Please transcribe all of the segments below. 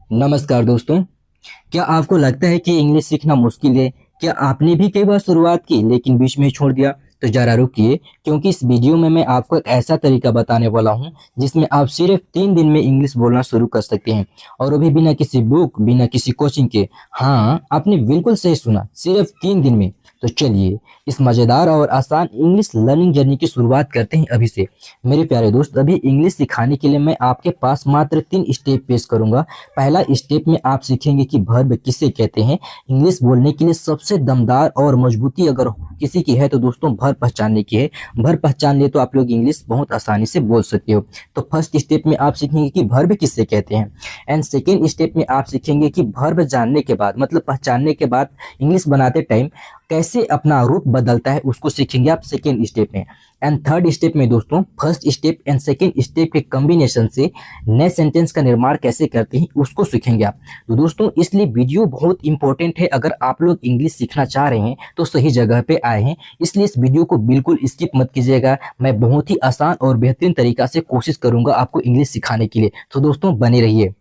नमस्कार दोस्तों। क्या आपको लगता है कि इंग्लिश सीखना मुश्किल है? क्या आपने भी कई बार शुरुआत की लेकिन बीच में ही छोड़ दिया? तो जरा रुकिए, क्योंकि इस वीडियो में मैं आपको एक ऐसा तरीका बताने वाला हूं जिसमें आप सिर्फ 3 दिन में इंग्लिश बोलना शुरू कर सकते हैं, और वो भी बिना किसी बुक, बिना किसी कोचिंग के। हाँ, आपने बिल्कुल सही सुना, सिर्फ 3 दिन में। तो चलिए इस मजेदार और आसान इंग्लिश लर्निंग जर्नी की शुरुआत करते हैं अभी से। मेरे प्यारे दोस्त, अभी इंग्लिश सिखाने के लिए मैं आपके पास मात्र 3 स्टेप पेश करूंगा। पहला स्टेप में आप सीखेंगे कि वर्ब किसे कहते हैं। इंग्लिश बोलने के लिए सबसे दमदार और मजबूती अगर किसी की है तो दोस्तों वर्ब पहचानने की है। वर्ब पहचान लिए तो आप लोग इंग्लिश बहुत आसानी से बोल सकते हो। तो फर्स्ट स्टेप में आप सीखेंगे कि वर्ब किसे कहते हैं, एंड सेकेंड स्टेप में आप सीखेंगे कि वर्ब जानने के बाद, मतलब पहचानने के बाद, इंग्लिश बनाते टाइम कैसे अपना रूप बदलता है उसको सीखेंगे आप सेकेंड स्टेप में। एंड थर्ड स्टेप में दोस्तों first step and second step के कॉम्बिनेशन से नए सेंटेंस का निर्माण कैसे करते हैं उसको सीखेंगे आप। तो दोस्तों इसलिए वीडियो बहुत इंपॉर्टेंट है। अगर आप लोग इंग्लिश सीखना चाह रहे हैं तो सही जगह पे आए हैं, इसलिए इस वीडियो को बिल्कुल स्किप मत कीजिएगा। मैं बहुत ही आसान और बेहतरीन तरीका से कोशिश करूंगा आपको इंग्लिश सिखाने के लिए, तो दोस्तों बने रहिए।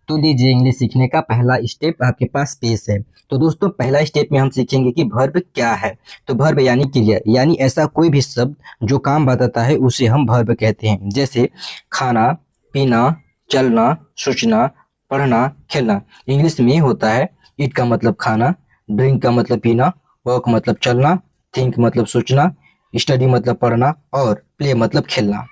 तो लीजिए, इंग्लिश सीखने का पहला स्टेप आपके पास पेश है। तो दोस्तों पहला स्टेप में हम सीखेंगे कि वर्ब क्या है। तो वर्ब यानी क्रिया, यानी ऐसा कोई भी शब्द जो काम बताता है उसे हम वर्ब कहते हैं। जैसे खाना, पीना, चलना, सोचना, पढ़ना, खेलना। इंग्लिश में होता है ईट का मतलब खाना, ड्रिंक का मतलब पीना, वॉक मतलब चलना, थिंक मतलब सोचना, स्टडी मतलब पढ़ना, और प्ले मतलब खेलना।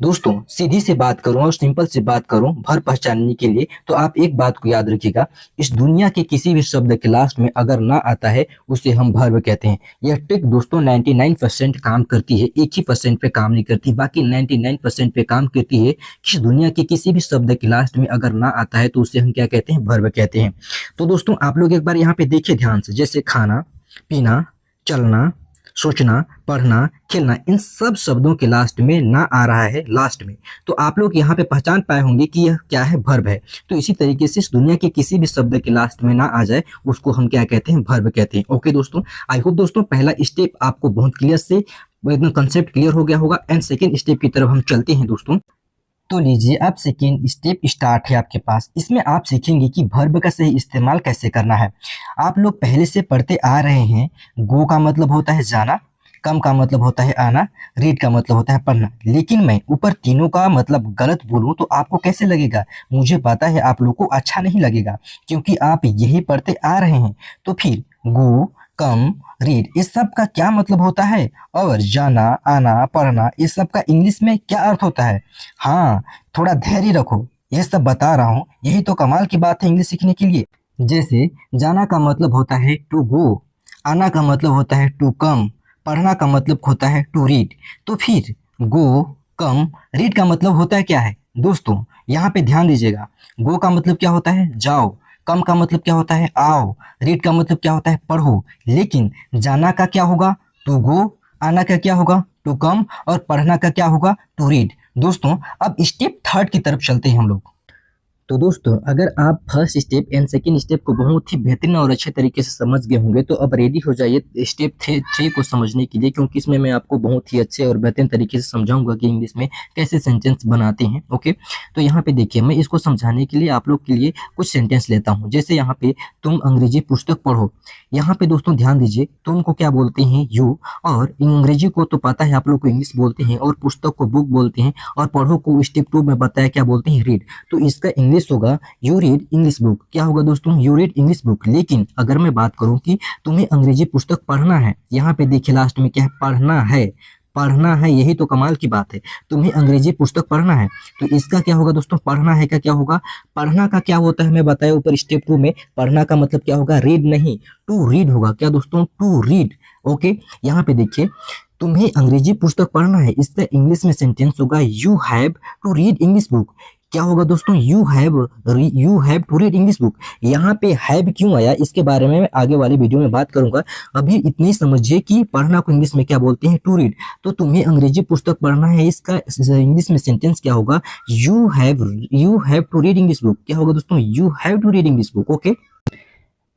दोस्तों सीधी से बात करूं और सिंपल से बात करूं वर्ब पहचानने के लिए, तो आप एक बात को याद रखिएगा, इस दुनिया के किसी भी शब्द के लास्ट में अगर ना आता है उसे हम वर्ब कहते हैं। यह ट्रिक दोस्तों 99% काम करती है, 1% पे काम नहीं करती, बाकी 99% पे काम करती है कि इस दुनिया के किसी भी शब्द के लास्ट में अगर ना आता है तो उसे हम क्या कहते हैं? वर्ब कहते हैं। तो दोस्तों आप लोग एक बार यहाँ पे देखिए ध्यान से, जैसे खाना, पीना, चलना, सोचना, पढ़ना, खेलना, इन सब शब्दों के लास्ट में ना आ रहा है लास्ट में, तो आप लोग यहाँ पे पहचान पाए होंगे कि यह क्या है? वर्ब है। तो इसी तरीके से इस दुनिया के किसी भी शब्द के लास्ट में ना आ जाए उसको हम क्या कहते हैं? वर्ब कहते हैं। ओके दोस्तों, आई होप दोस्तों पहला स्टेप आपको बहुत क्लियर से एकदम कंसेप्ट क्लियर हो गया होगा। एंड सेकेंड स्टेप की तरफ हम चलते हैं दोस्तों। तो लीजिए अब सेकेंड स्टेप स्टार्ट है आपके पास। इसमें आप सीखेंगे कि वर्ब का सही इस्तेमाल कैसे करना है। आप लोग पहले से पढ़ते आ रहे हैं, गो का मतलब होता है जाना, कम का मतलब होता है आना, रीड का मतलब होता है पढ़ना। लेकिन मैं ऊपर तीनों का मतलब गलत बोलूं तो आपको कैसे लगेगा? मुझे पता है आप लोग को अच्छा नहीं लगेगा, क्योंकि आप यही पढ़ते आ रहे हैं। तो फिर गो, कम, रीड, इस सब का क्या मतलब होता है? और जाना, आना, पढ़ना, इस सब का इंग्लिश में क्या अर्थ होता है? हाँ, थोड़ा धैर्य रखो, यह सब बता रहा हूँ, यही तो कमाल की बात है इंग्लिश सीखने के लिए। जैसे जाना का मतलब होता है टू गो, आना का मतलब होता है टू कम, पढ़ना का मतलब होता है टू रीड। तो फिर गो, कम, रीड का मतलब होता है क्या है दोस्तों? यहाँ पे ध्यान दीजिएगा। गो का मतलब क्या होता है? जाओ। कम का मतलब क्या होता है? आओ। रीड का मतलब क्या होता है? पढ़ो। लेकिन जाना का क्या होगा? To go. आना का क्या होगा? To come. और पढ़ना का क्या होगा? To read. दोस्तों अब स्टेप थर्ड की तरफ चलते हैं हम लोग। तो दोस्तों अगर आप first step and second step को बहुत ही बेहतरीन और अच्छे तरीके से समझ गए होंगे, तो अब रेडी हो जाइए स्टेप थ्री को समझने के लिए, क्योंकि इसमें मैं आपको बहुत ही अच्छे और बेहतरीन तरीके से समझाऊंगा कि इंग्लिश में कैसे सेंटेंस बनाते हैं। ओके, तो यहाँ पे देखिए, मैं इसको समझाने के लिए आप लोग के लिए कुछ सेंटेंस लेता हूँ। जैसे यहाँ पे तुम अंग्रेजी पुस्तक पढ़ो। यहाँ पे दोस्तों ध्यान दीजिए, तुम को क्या बोलते हैं? यू। और अंग्रेजी को तो पता है आप लोग को इंग्लिश बोलते हैं, और पुस्तक को बुक बोलते हैं, और पढ़ो को स्टेप 2 में बताया क्या बोलते हैं? रीड। तो इसका इंग्लिश होगा यू रीड इंग्लिश बुक। क्या होगा दोस्तों? You read English book. लेकिन अगर मैं बात करूं कि तुम्हें अंग्रेजी पुस्तक पढ़ना है, यहाँ पे देखिए लास्ट में क्या है? पढ़ना है। पढ़ना है, यही तो कमाल की बात है। तुम्हें अंग्रेजी पुस्तक पढ़ना है, तो इसका क्या होगा दोस्तों? पढ़ना है का क्या होगा? पढ़ना का क्या होता है मैं बताया ऊपर स्टेप 2 में। पढ़ना का मतलब क्या होगा? रीड नहीं, टू रीड होगा। क्या दोस्तों? To read. ओके, यहाँ पे देखिए, तुम्हें अंग्रेजी पुस्तक पढ़ना है, इसका इंग्लिश में सेंटेंस होगा you have to read English book. क्या होगा दोस्तों? You have to read English book. यहाँ पे हैव क्यों आया इसके बारे में मैं आगे वाली वीडियो में बात करूंगा। अभी इतनी समझिए कि पढ़ना को इंग्लिश में क्या बोलते हैं? To read. तो तुम्हें अंग्रेजी पुस्तक पढ़ना है, इसका इंग्लिश में सेंटेंस क्या होगा? You have to read English book. क्या होगा दोस्तों? You have to read English book. Okay,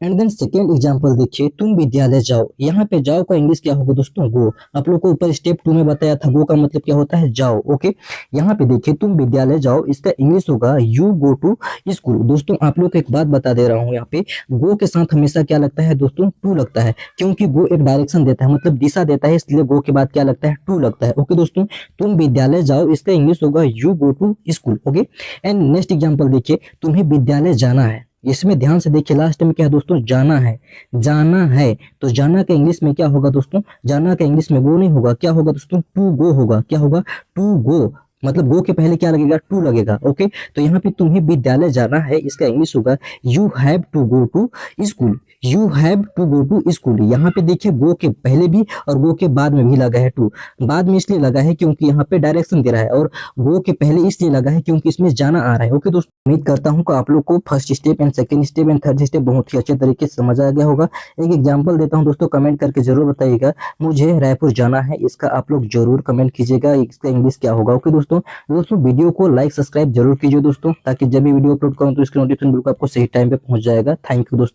and then second example देखिए, तुम विद्यालय जाओ। यहाँ पे जाओ का इंग्लिश क्या होगा दोस्तों? गो। आप लोग को ऊपर स्टेप 2 में बताया था गो का मतलब क्या होता है? जाओ। ओके, यहाँ पे देखिए तुम विद्यालय जाओ, इसका इंग्लिश होगा यू गो टू स्कूल। दोस्तों आप लोग को एक बात बता दे रहा हूँ, यहाँ पे गो के साथ हमेशा क्या लगता है दोस्तों? टू लगता है, क्योंकि गो एक डायरेक्शन देता है, मतलब दिशा देता है, इसलिए गो के बाद क्या लगता है? टू लगता है। ओके दोस्तों, तुम विद्यालय जाओ, इसका इंग्लिश होगा you go to school. Okay, and next example देखिए, तुम्हें विद्यालय जाना है। इसमें ध्यान से देखिए, लास्ट में क्या है दोस्तों? जाना है। जाना है, तो जाना का इंग्लिश में क्या होगा दोस्तों? जाना का इंग्लिश में गो नहीं होगा, क्या होगा दोस्तों? टू गो होगा। क्या होगा? टू गो, मतलब गो के पहले क्या लगेगा? टू लगेगा। ओके, तो यहाँ पे तुम्हें विद्यालय जाना है, इसका इंग्लिश होगा you have to go to school. You have to go to school. यहाँ पे देखिए गो के पहले भी और गो के बाद में भी लगा है टू। बाद में इसलिए लगा है क्योंकि यहाँ पे डायरेक्शन दे रहा है, और गो के पहले इसलिए लगा है क्योंकि इसमें जाना आ रहा है। ओके दोस्तों, उम्मीद करता हूँ कि आप लोग को first step and second step and third step बहुत ही अच्छे तरीके से समझ आ गया होगा। एक एग्जांपल देता हूँ दोस्तों, कमेंट करके जरूर बताइएगा, मुझे रायपुर जाना है, इसका आप लोग जरूर कमेंट कीजिएगा, इसका इंग्लिश क्या होगा। ओके दोस्तों, वीडियो को लाइक सब्सक्राइब जरूर कीजिए दोस्तों, ताकि जब भी वीडियो अपलोड करूँ तो इसकी नोटिफिकेशन बिल्कुल आपको सही टाइम पे पहुंच जाएगा। थैंक यू दोस्तों।